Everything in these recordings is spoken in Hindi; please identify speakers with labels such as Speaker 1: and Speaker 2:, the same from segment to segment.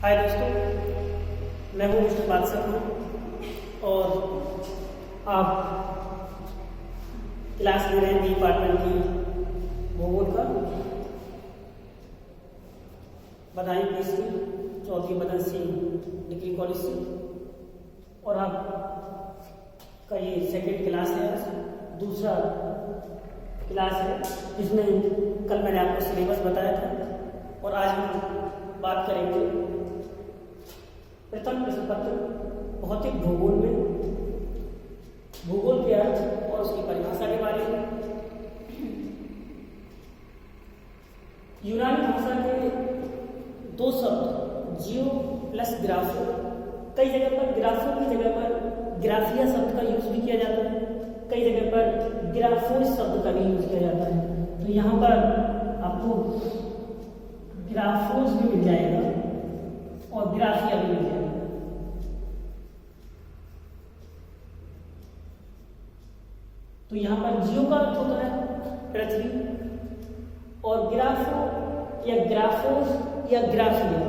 Speaker 1: हाय दोस्तों, मैं हूँ मिस्टर बादशाह और आप क्लास ले रहे हैं डिपार्टमेंट की भूगोल का। बधाई पीसी चौथी बदन सिंह डिग्री कॉलेज से, और आपका ये सेकेंड क्लास है, दूसरा क्लास है जिसमें कल मैंने आपको सिलेबस बताया था और आज हम बात करेंगे प्रथम प्रश्न पत्र भौतिक भूगोल में भूगोल के अर्थ और उसकी परिभाषा के बारे में। यूनानी भाषा के दो शब्द जियो प्लस ग्राफो, कई जगह पर ग्राफो की जगह पर ग्राफिया शब्द का यूज भी किया जाता है, कई जगह पर ग्राफोस शब्द का भी यूज किया जाता है। तो यहाँ पर आपको ग्राफोस भी मिल जाएगा और ग्राफिया भी मिल जाएगा। तो यहाँ पर जियो का अर्थ होता है पृथ्वी, और ग्राफो या ग्राफोस या ग्राफिया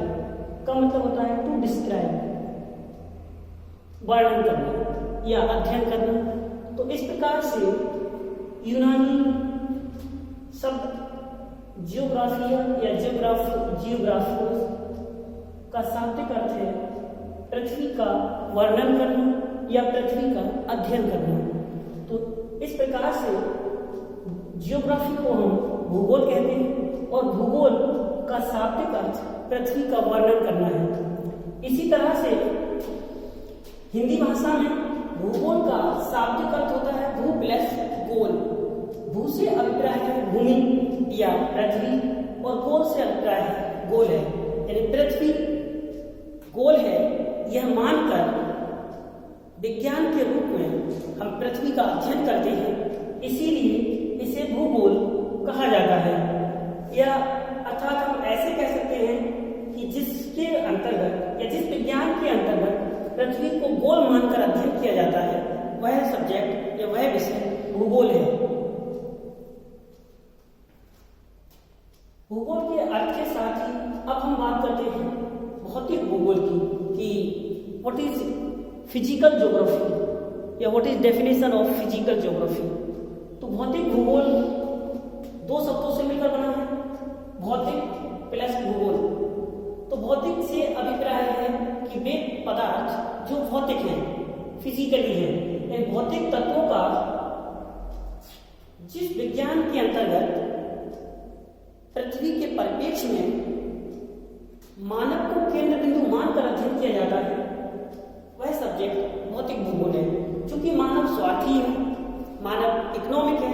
Speaker 1: का मतलब होता है टू डिस्क्राइब, वर्णन करना या अध्ययन करना। तो इस प्रकार से यूनानी शब्द जियोग्राफिया या जियोग्राफोस का शाब्दिक अर्थ है पृथ्वी का वर्णन करना या पृथ्वी का अध्ययन करना। तो इस प्रकार से जियोग्राफी को हम भूगोल कहते हैं और भूगोल का शाब्दिक अर्थ पृथ्वी का वर्णन करना है। इसी तरह से हिंदी भाषा में भूगोल का शाब्दिक अर्थ होता है भू प्लस गोल। भू से अभिप्राय है भूमि या पृथ्वी और गोल से अभिप्राय है गोल है, यानी पृथ्वी गोल है यह मानकर विज्ञान के रूप में हम पृथ्वी का अध्ययन करते हैं, इसीलिए इसे भूगोल कहा जाता है। या अर्थात हम ऐसे कह सकते हैं कि जिसके अंतर्गत या जिस विज्ञान के अंतर्गत पृथ्वी को गोल मानकर अध्ययन किया जाता है वह सब्जेक्ट या वह विषय भूगोल है। भूगोल के अर्थ के साथ ही अब हम बात करते हैं भौतिक भूगोल की कि व्हाट इज फिजिकल ज्योग्राफी या what is definition of physical geography. तो भौतिक भूगोल दो शब्दों से मिलकर बना है, भौतिक प्लस भूगोल। तो भौतिक से अभिप्राय है कि वे पदार्थ जो भौतिक हैं, फिजिकली हैं, भौतिक तत्वों का जिस विज्ञान के अंतर्गत पृथ्वी के परिप्रेक्ष्य में मानव को केंद्र बिंदु मानकर अध्ययन किया जाता है वह सब्जेक्ट भौतिक भूगोल है। क्योंकि मानव स्वार्थी है, मानव इकोनॉमिक है,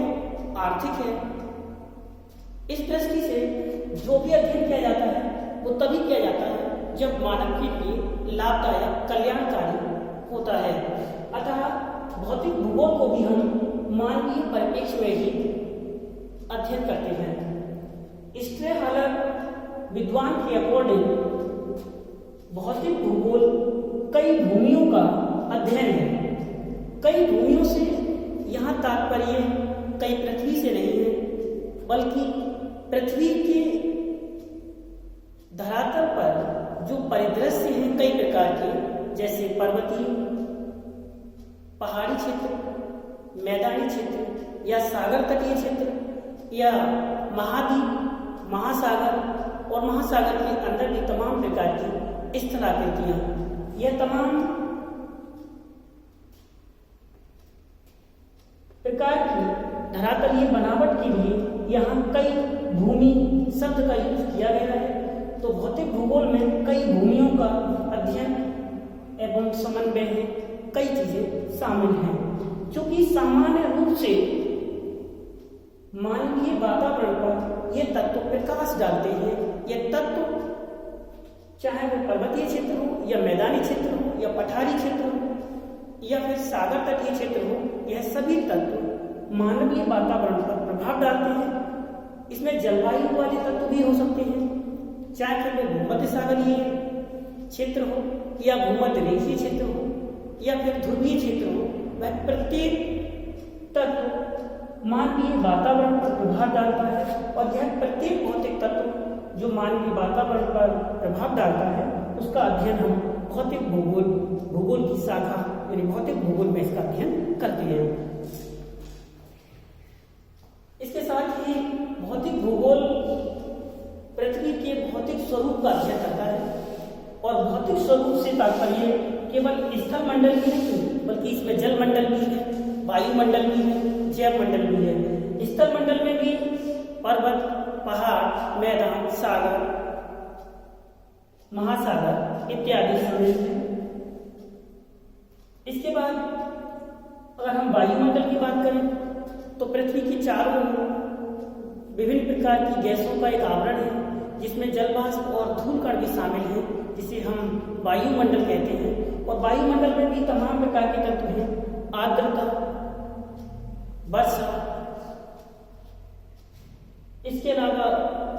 Speaker 1: आर्थिक है, इस दृष्टि से जो भी अध्ययन किया जाता है वो तभी किया जाता है जब मानव के लिए लाभदायक कल्याणकारी होता है। अतः भौतिक भूगोल को भी हम मानवीय परिप्रेक्ष्य में ही अध्ययन करते हैं। स्ट्रे हालर विद्वान के अकॉर्डिंग भौतिक भूगोल कई भूमियों का अध्ययन है। कई भूमियों से यहाँ तात्पर्य कई पृथ्वी से नहीं है, बल्कि पृथ्वी के धरातल पर जो परिदृश्य हैं कई प्रकार के, जैसे पर्वतीय, पहाड़ी क्षेत्र, मैदानी क्षेत्र या सागर तटीय क्षेत्र या महाद्वीप, महासागर और महासागर के अंदर भी तमाम प्रकार की स्थलाकृतियां, यह तमाम प्रकार की धरातलीय बनावट के लिए यहाँ कई भूमि शब्द का यूज किया गया है। तो भौतिक भूगोल में कई भूमियों का अध्ययन एवं समन्वय है, कई चीजें शामिल हैं। क्योंकि सामान्य रूप से मानवीय वातावरण पर ये तत्व प्रकाश डालते हैं। ये तत्व चाहे वो पर्वतीय क्षेत्र हो या मैदानी क्षेत्र हो या पठारी क्षेत्र हो या फिर सागर तटीय क्षेत्र हो, यह सभी तत्व मानवीय वातावरण पर प्रभाव डालते हैं। इसमें जलवायु वाले तत्व भी हो सकते हैं, चाहे फिर वो भूमध्य सागरीय क्षेत्र हो या भूमध्य रेखीय क्षेत्र हो या फिर ध्रुवीय क्षेत्र हो। वह प्रत्येक तत्व मानवीय वातावरण पर प्रभाव डालता है और यह प्रत्येक भौतिक तत्व जो मानवीय वातावरण पर प्रभाव डालता है उसका अध्ययन हम भौतिक भूगोल की शाखा यानी भौतिक भूगोल में इसका अध्ययन करते हैं। इसके साथ ही भौतिक भूगोल पृथ्वी के भौतिक स्वरूप का अध्ययन करता है और भौतिक स्वरूप से तात्पर्य केवल स्थल मंडल ही नहीं बल्कि इसमें जल मंडल भी है, वायुमंडल भी है, जैव मंडल भी है। स्थल मंडल में भी पर्वत, पहाड़, मैदान, सागर, महासागर इत्यादि शामिल हैं। इसके बाद अगर हम वायुमंडल की बात करें तो पृथ्वी की चारों ओर विभिन्न प्रकार की गैसों का एक आवरण है जिसमें जलवाष्प और धूल कण भी शामिल है, जिसे हम वायुमंडल कहते हैं। और वायुमंडल में भी तमाम प्रकार के तत्व हैं, आर्द्रता, वर्षा, इसके अलावा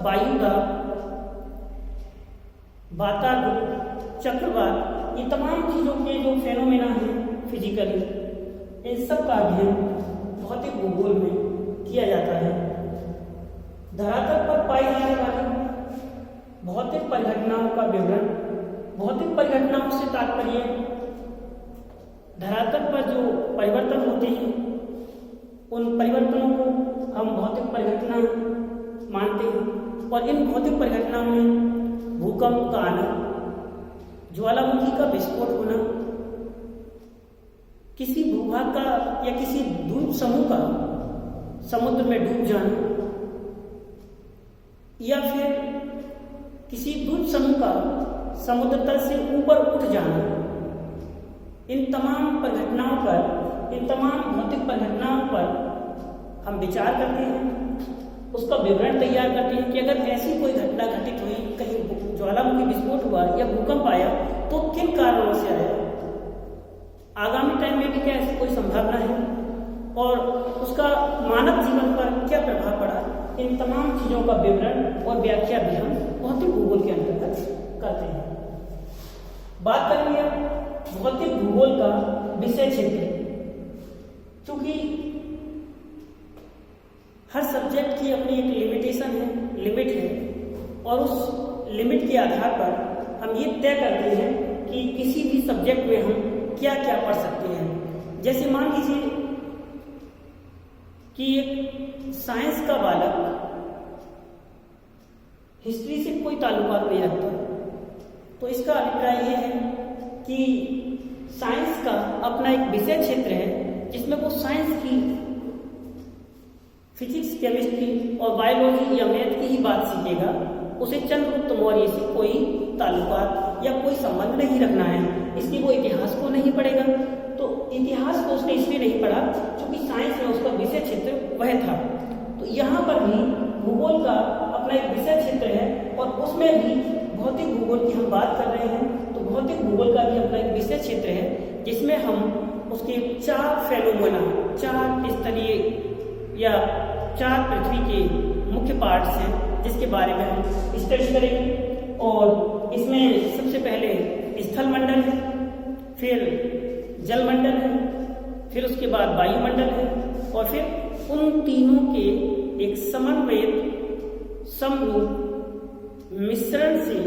Speaker 1: वायुदाब, वातावरण, चक्रवात, ये तमाम चीजों के जो फेनोमेना हैं फिजिकली, इन सब का अध्ययन भौतिक भूगोल में किया जाता है। धरातल पर पाई जाने वाली भौतिक परिघटनाओं का विवरण, भौतिक परिघटनाओं से तात्पर्य धरातल पर जो परिवर्तन होते हैं उन परिवर्तनों को हम भौतिक परिघटना मानते हैं। और इन भौतिक परिघटनाओं में भूकंप का आना, ज्वालामुखी का विस्फोट होना, किसी भूभाग का या किसी द्वीप समूह का समुद्र में डूब जाना या फिर किसी द्वीप समूह का समुद्र तल से ऊपर उठ जाना, इन तमाम परिघटनाओं पर, इन तमाम भौतिक परिघटनाओं पर हम विचार करते हैं, उसका विवरण तैयार करते हैं कि अगर ऐसी कोई घटना घटित हुई, कहीं ज्वालामुखी विस्फोट हुआ या भूकंप आया तो किन कारणों से आया, आगामी टाइम में भी क्या ऐसी कोई संभावना है और उसका मानव जीवन पर क्या प्रभाव पड़ा। इन तमाम चीजों का विवरण और व्याख्या भी हम भौतिक भूगोल के अंतर्गत करते हैं। बात करेंगे भौतिक भूगोल का विषय क्षेत्र। क्योंकि हर सब्जेक्ट की अपनी एक लिमिटेशन है, लिमिट है, और उस लिमिट के आधार पर हम ये तय करते हैं कि किसी भी सब्जेक्ट में हम क्या क्या पढ़ सकते हैं। जैसे मान लीजिए कि एक साइंस का बालक हिस्ट्री से कोई ताल्लुकात नहीं रखता, तो इसका अभिप्राय यह है कि साइंस का अपना एक विषय क्षेत्र है जिसमें वो साइंस की फिजिक्स, केमिस्ट्री और बायोलॉजी या मैथ की ही बात सीखेगा। उसे चंद्रगुप्त मौर्य से कोई ताल्लुकात या कोई संबंध नहीं रखना है, इसलिए वो इतिहास को नहीं पढ़ेगा। तो इतिहास को उसने इसलिए नहीं पढ़ा क्योंकि साइंस में उसका विषय क्षेत्र वह था। तो यहाँ पर भी भूगोल का अपना एक विषय क्षेत्र है और उसमें भी भौतिक भूगोल की हम बात कर रहे हैं, तो भौतिक भूगोल का भी अपना एक विषय क्षेत्र है जिसमें हम उसके 4 फेनोमेना, 4 स्तरीय या 4 पृथ्वी के मुख्य पार्ट्स हैं जिसके बारे में हम स्टडी करेंगे। और इसमें सबसे पहले स्थल मंडल है, फिर जल मंडल है, फिर उसके बाद वायुमंडल है और फिर उन तीनों के एक समन्वयित समरूप मिश्रण से